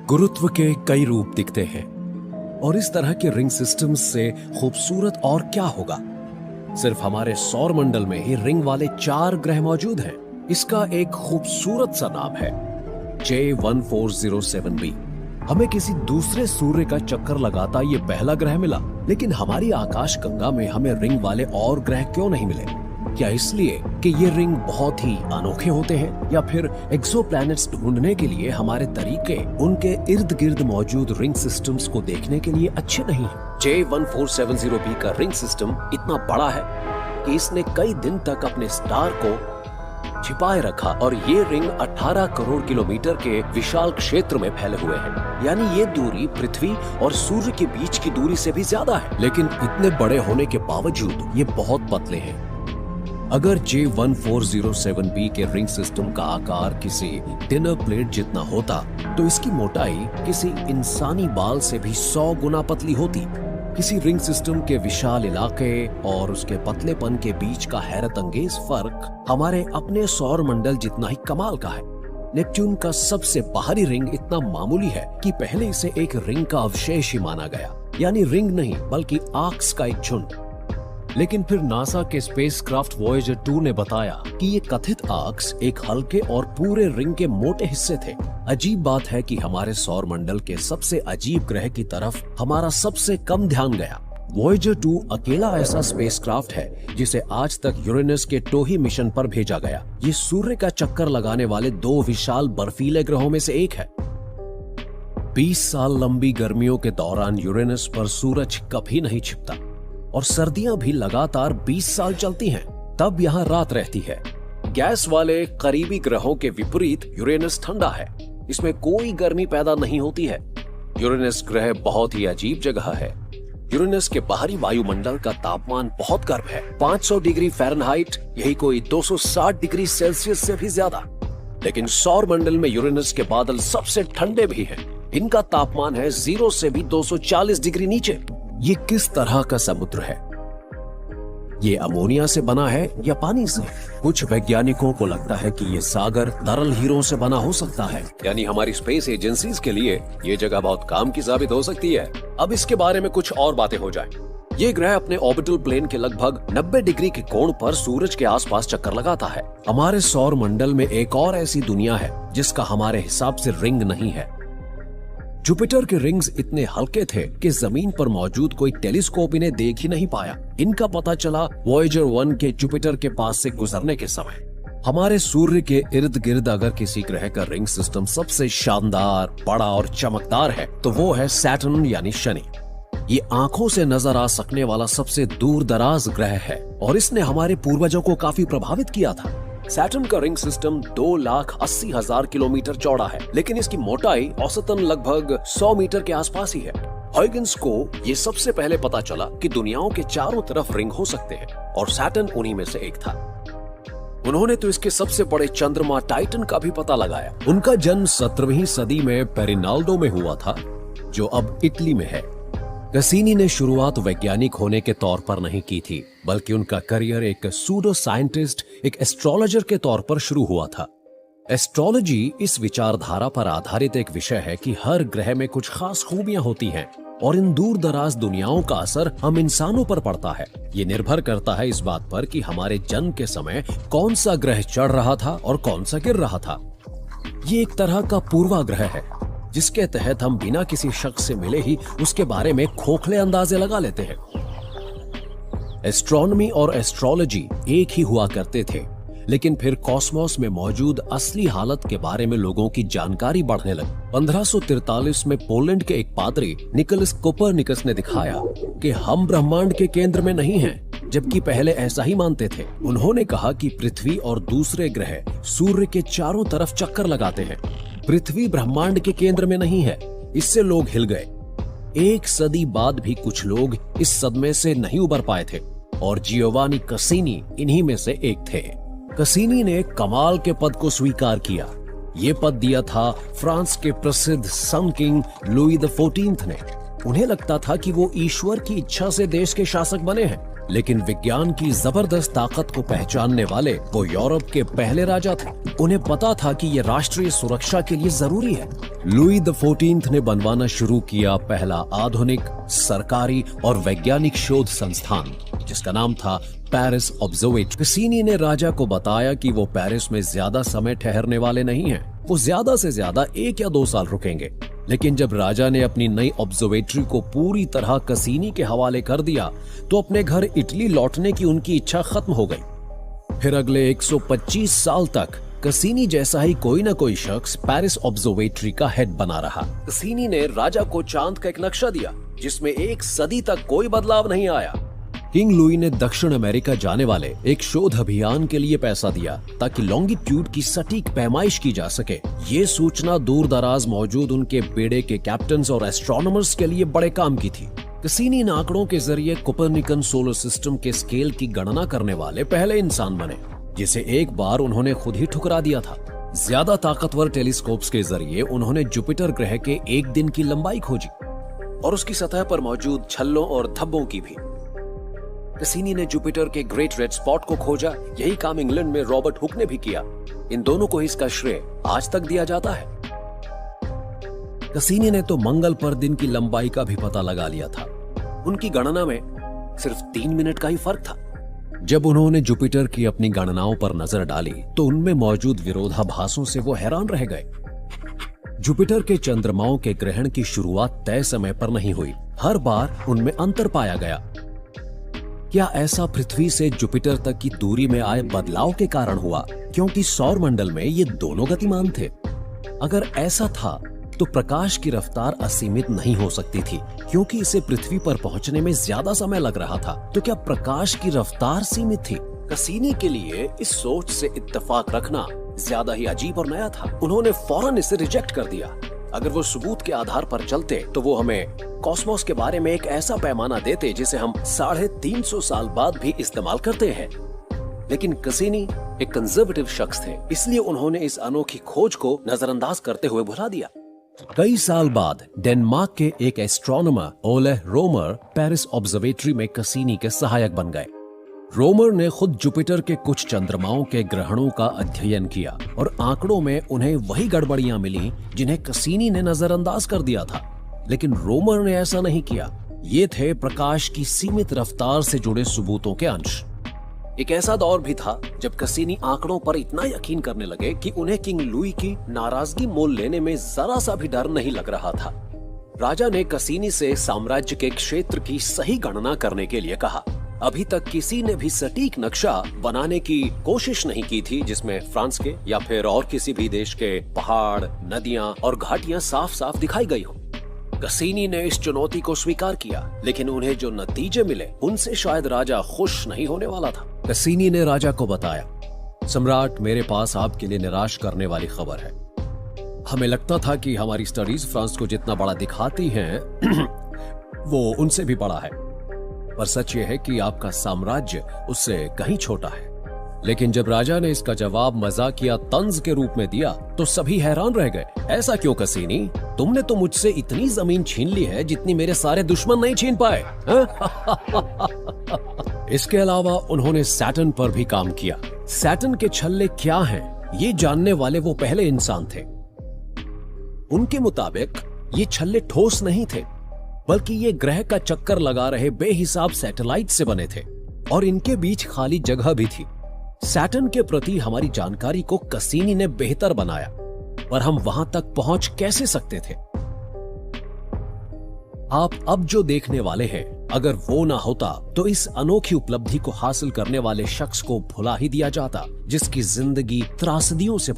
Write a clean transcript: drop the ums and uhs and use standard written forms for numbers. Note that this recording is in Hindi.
गुरुत्व के कई रूप दिखते हैं और इस तरह के रिंग सिस्टम से खूबसूरत और क्या होगा। सिर्फ हमारे सौर मंडल में ही रिंग वाले 4 ग्रह मौजूद हैं। इसका एक खूबसूरत सा नाम है J1407b। हमें किसी दूसरे सूर्य का चक्कर लगाता ये पहला ग्रह मिला, लेकिन हमारी आकाश गंगा में हमें रिंग वाले और ग्रह क्यों नहीं मिले? क्या इसलिए कि ये रिंग बहुत ही अनोखे होते हैं, या फिर एक्सोप्लैनेट्स ढूंढने के लिए हमारे तरीके उनके इर्द गिर्द मौजूद रिंग सिस्टम्स को देखने के लिए अच्छे नहीं हैं? J1470b का रिंग सिस्टम इतना बड़ा है कि इसने कई दिन तक अपने स्टार को छिपाए रखा और ये रिंग 18 करोड़ किलोमीटर के विशाल क्षेत्र में फैले हुए हैं। यानी ये दूरी पृथ्वी और सूर्य के बीच की दूरी से भी ज्यादा है, लेकिन इतने बड़े होने के बावजूद ये बहुत पतले हैं। अगर J1407b के रिंग सिस्टम का आकार किसी डिनर प्लेट जितना होता, तो इसकी मोटाई किसी इंसानी बाल से भी 100 गुना पतली होती। किसी रिंग सिस्टम के विशाल इलाके और उसके पतलेपन के बीच का हैरत अंगेज फर्क हमारे अपने सौर मंडल जितना ही कमाल का है। नेपच्यून का सबसे बाहरी रिंग इतना मामूली है कि पहले इसे एक रिंग का अवशेष ही माना गया, यानी रिंग नहीं बल्कि आर्क्स का एक झुंड। लेकिन फिर नासा के स्पेसक्राफ्ट वॉयेजर 2 ने बताया कि ये कथित आर्क्स एक हल्के और पूरे रिंग के मोटे हिस्से थे। अजीब बात है कि हमारे सौर मंडल के सबसे अजीब ग्रह की तरफ हमारा सबसे कम ध्यान गया। वॉयेजर 2 अकेला ऐसा स्पेसक्राफ्ट है जिसे आज तक यूरेनस के टोही मिशन पर भेजा गया। ये सूर्य का चक्कर लगाने वाले 2 विशाल बर्फीले ग्रहों में से एक है। 20 साल लंबी गर्मियों के दौरान यूरेनस पर सूरज कभी नहीं छिपता और सर्दियां भी लगातार 20 साल चलती हैं। तब यहाँ रात रहती है। गैस वाले करीबी ग्रहों के विपरीत यूरेनस ठंडा है, इसमें कोई गर्मी पैदा नहीं होती है। यूरेनस ग्रह बहुत ही अजीब जगह है। यूरेनस के बाहरी वायुमंडल का तापमान बहुत गर्म है, 500 डिग्री फ़ारेनहाइट, यही कोई 260 डिग्री सेल्सियस से भी ज्यादा। लेकिन सौर मंडल में यूरेनस के बादल सबसे ठंडे भी हैं। इनका तापमान है 0 से भी 240 डिग्री नीचे। ये किस तरह का समुद्र है? ये अमोनिया से बना है या पानी से? कुछ वैज्ञानिकों को लगता है कि ये सागर तरल हीरों से बना हो सकता है, यानी हमारी स्पेस एजेंसीज के लिए ये जगह बहुत काम की साबित हो सकती है। अब इसके बारे में कुछ और बातें हो जाएं। ये ग्रह अपने ऑर्बिटल प्लेन के लगभग 90 डिग्री के कोण पर सूरज के आसपास चक्कर लगाता है। हमारे सौर मंडल में एक और ऐसी दुनिया है जिसका हमारे हिसाब से रिंग नहीं है। जुपिटर के रिंग्स इतने हल्के थे कि जमीन पर मौजूद कोई टेलीस्कोप इन्हें देख ही नहीं पाया। इनका पता चला वॉयेजर 1 के जुपिटर के पास से गुजरने के समय। हमारे सूर्य के इर्द गिर्द अगर किसी ग्रह का रिंग सिस्टम सबसे शानदार, बड़ा और चमकदार है तो वो है सैटर्न यानी शनि। ये आंखों से नजर आ सकने वाला सबसे दूर दराज ग्रह है और इसने हमारे पूर्वजों को काफी प्रभावित किया था। सैटर्न का रिंग सिस्टम 2,80,000 किलोमीटर चौड़ा है, लेकिन इसकी मोटाई औसतन लगभग 100 मीटर के आसपास ही है। हॉयगिंस को ये सबसे पहले पता चला कि दुनियाओं के चारों तरफ रिंग हो सकते हैं और सैटर्न उन्हीं में से एक था। उन्होंने तो इसके सबसे बड़े चंद्रमा टाइटन का भी पता लगाया। उनका जन्म 17वीं सदी में पेरिनाल्डो में हुआ था, जो अब इटली में है। कैसिनी ने शुरुआत वैज्ञानिक होने के तौर पर नहीं की थी, बल्कि उनका करियर एक सूडो साइंटिस्ट, एक एस्ट्रोलॉजर के तौर पर शुरू हुआ था। एस्ट्रोलॉजी इस विचारधारा पर आधारित एक विषय है कि हर ग्रह में कुछ खास खूबियां होती हैं और इन दूर दराज दुनियाओं का असर हम इंसानों पर पड़ता है। ये निर्भर करता है इस बात पर कि हमारे जन्म के समय कौन सा ग्रह चढ़ रहा था और कौन सा गिर रहा था। ये एक तरह का पूर्वाग्रह है जिसके तहत हम बिना किसी शख्स से मिले ही उसके बारे में खोखले अंदाजे लगा लेते हैं। एस्ट्रोनॉमी और एस्ट्रोलॉजी एक ही हुआ करते थे, लेकिन फिर कॉस्मोस में मौजूद असली हालत के बारे में लोगों की जानकारी बढ़ने लगी। 1543 में पोलैंड के एक पादरी निकोलस कोपरनिकस ने दिखाया कि हम ब्रह्मांड के केंद्र में नहीं हैं, जबकि पहले ऐसा ही मानते थे। उन्होंने कहा कि पृथ्वी और दूसरे ग्रह सूर्य के चारों तरफ चक्कर लगाते हैं। पृथ्वी ब्रह्मांड के केंद्र में नहीं है। इससे लोग हिल गए। एक सदी बाद भी कुछ लोग इस सदमे से नहीं उबर पाए थे और जियोवानी कैसिनी इन्हीं में से एक थे। कैसिनी ने कमाल के पद को स्वीकार किया। ये पद दिया था फ्रांस के प्रसिद्ध सन किंग लुई द 14th ने। उन्हें लगता था कि वो ईश्वर की इच्छा से देश के शासक बने हैं। लेकिन विज्ञान की जबरदस्त ताकत को पहचानने वाले वो यूरोप के पहले राजा थे। उन्हें पता था कि ये राष्ट्रीय सुरक्षा के लिए जरूरी है। लुई द 14 ने बनवाना शुरू किया पहला आधुनिक सरकारी और वैज्ञानिक शोध संस्थान, जिसका नाम था पेरिस ऑब्जर्वेटरी। कसीनी ने राजा को बताया कि वो पेरिस में ज्यादा समय ठहरने वाले नहीं हैं। वो ज्यादा से ज्यादा 1 या 2 साल रुकेंगे। लेकिन जब राजा ने अपनी नई ऑब्जर्वेटरी को पूरी तरह कसीनी के हवाले कर दिया तो अपने घर इटली लौटने की उनकी इच्छा खत्म हो गई। फिर अगले 125 साल तक कसीनी जैसा ही कोई न कोई शख्स पेरिस ऑब्जर्वेटरी का हेड बना रहा। कसीनी ने राजा को चांद का एक नक्शा दिया जिसमें 1 सदी तक कोई बदलाव नहीं आया। किंग लुई ने दक्षिण अमेरिका जाने वाले एक शोध अभियान के लिए पैसा दिया ताकि लॉन्गिट्यूड की सटीक पैमाइश की जा सके। ये सूचना दूर दराज मौजूद उनके बेड़े के कैप्टन्स और एस्ट्रोनॉमर्स के लिए बड़े काम की थी। कसीनी इन आंकड़ों के जरिए कोपरनिकन सोलर सिस्टम के स्केल की गणना करने वाले पहले इंसान बने, जिसे एक बार उन्होंने खुद ही ठुकरा दिया था। ज्यादा ताकतवर टेलीस्कोप्स के जरिए उन्होंने जुपिटर ग्रह के एक दिन की लंबाई खोजी और उसकी सतह पर मौजूद छल्लों और धब्बों की भी। कसीनी ने जुपिटर के ग्रेट रेड स्पॉट को खोजा। यही काम इंग्लैंड में रॉबर्ट हुक ने भी किया। इन दोनों को इसका श्रेय आज तक दिया जाता है। कसीनी ने तो मंगल पर दिन की लंबाई का भी पता लगा लिया था। उनकी गणना में सिर्फ 3 मिनट का ही फर्क था। जब उन्होंने जुपिटर की अपनी गणनाओं पर नजर डाली तो उनमें मौजूद विरोधाभासों से वो हैरान रह गए। जुपिटर के चंद्रमाओं के ग्रहण की शुरुआत तय समय पर नहीं हुई। हर बार उनमें अंतर पाया गया। क्या ऐसा पृथ्वी से जुपिटर तक की दूरी में आए बदलाव के कारण हुआ, क्योंकि सौर मंडल में ये दोनों गतिमान थे? अगर ऐसा था तो प्रकाश की रफ्तार असीमित नहीं हो सकती थी, क्योंकि इसे पृथ्वी पर पहुंचने में ज्यादा समय लग रहा था। तो क्या प्रकाश की रफ्तार सीमित थी? कसीनी के लिए इस सोच से इत्तेफाक रखना ज्यादा ही अजीब और नया था। उन्होंने फौरन इसे रिजेक्ट कर दिया। अगर वो सबूत के आधार पर चलते तो वो हमें कॉस्मोस के बारे में एक ऐसा पैमाना देते जिसे हम 350 साल बाद भी इस्तेमाल करते हैं। लेकिन कसीनी एक कंजर्वेटिव शख्स थे, इसलिए उन्होंने इस अनोखी खोज को नजरअंदाज करते हुए भुला दिया। कई साल बाद डेनमार्क के एक एस्ट्रोनॉमर ओले रोमर पेरिस ऑब्जर्वेटरी में कसीनी के सहायक बन गए। रोमर ने खुद जुपिटर के कुछ चंद्रमाओं के ग्रहणों का अध्ययन किया और आंकड़ों में उन्हें वही गड़बड़ियां मिली जिन्हें कसीनी ने नजरअंदाज कर दिया था। लेकिन रोमर ने ऐसा नहीं किया। ये थे प्रकाश की सीमित रफ्तार से जुड़े सबूतों के अंश। एक ऐसा दौर भी था जब कसीनी आंकड़ों पर इतना यकीन करने लगे कि उन्हें किंग लुई की नाराजगी मोल लेने में जरा सा भी डर नहीं लग रहा था। राजा ने कसीनी से साम्राज्य के क्षेत्र की सही गणना करने के लिए कहा। अभी तक किसी ने भी सटीक नक्शा बनाने की कोशिश नहीं की थी जिसमें फ्रांस के या फिर और किसी भी देश के पहाड़, नदियां और घाटियां साफ साफ दिखाई गई हो। कसीनी ने इस चुनौती को स्वीकार किया, लेकिन उन्हें जो नतीजे मिले उनसे शायद राजा खुश नहीं होने वाला था। कसीनी ने राजा को बताया, सम्राट, मेरे पास आपके लिए निराश करने वाली खबर है। हमें लगता था कि हमारी स्टडीज फ्रांस को जितना बड़ा दिखाती हैं वो उनसे भी बड़ा है, पर सच ये है कि आपका साम्राज्य उससे कहीं छोटा है। लेकिन जब राजा ने इसका जवाब मजाकिया तंज के रूप में दिया तो सभी हैरान रह गए। ऐसा क्यों कसीनी? तुमने तो मुझसे इतनी जमीन छीन ली है जितनी मेरे सारे दुश्मन नहीं छीन पाए। इसके अलावा उन्होंने सैटर्न पर भी काम किया। सैटर्न के छल्ले क्या हैं, ये जानने वाले वो पहले इंसान थे। उनके मुताबिक ये छल्ले ठोस नहीं थे, बल्कि ये ग्रह का चक्कर लगा रहे बेहिसाब सैटेलाइट से बने थे और इनके बीच खाली जगह भी थी। सैटर्न के प्रति हमारी जानकारी को कसीनी ने बेहतर बनाया, पर हम वहां तक पहुंच कैसे सकते थे? आप अब जो देखने वाले हैं, अगर वो ना होता तो इस अनोखी उपलब्धि को हासिल करने वाले शख्स को भुला ही दिया जाता, जिसकी जिंदगी त्रासदियों से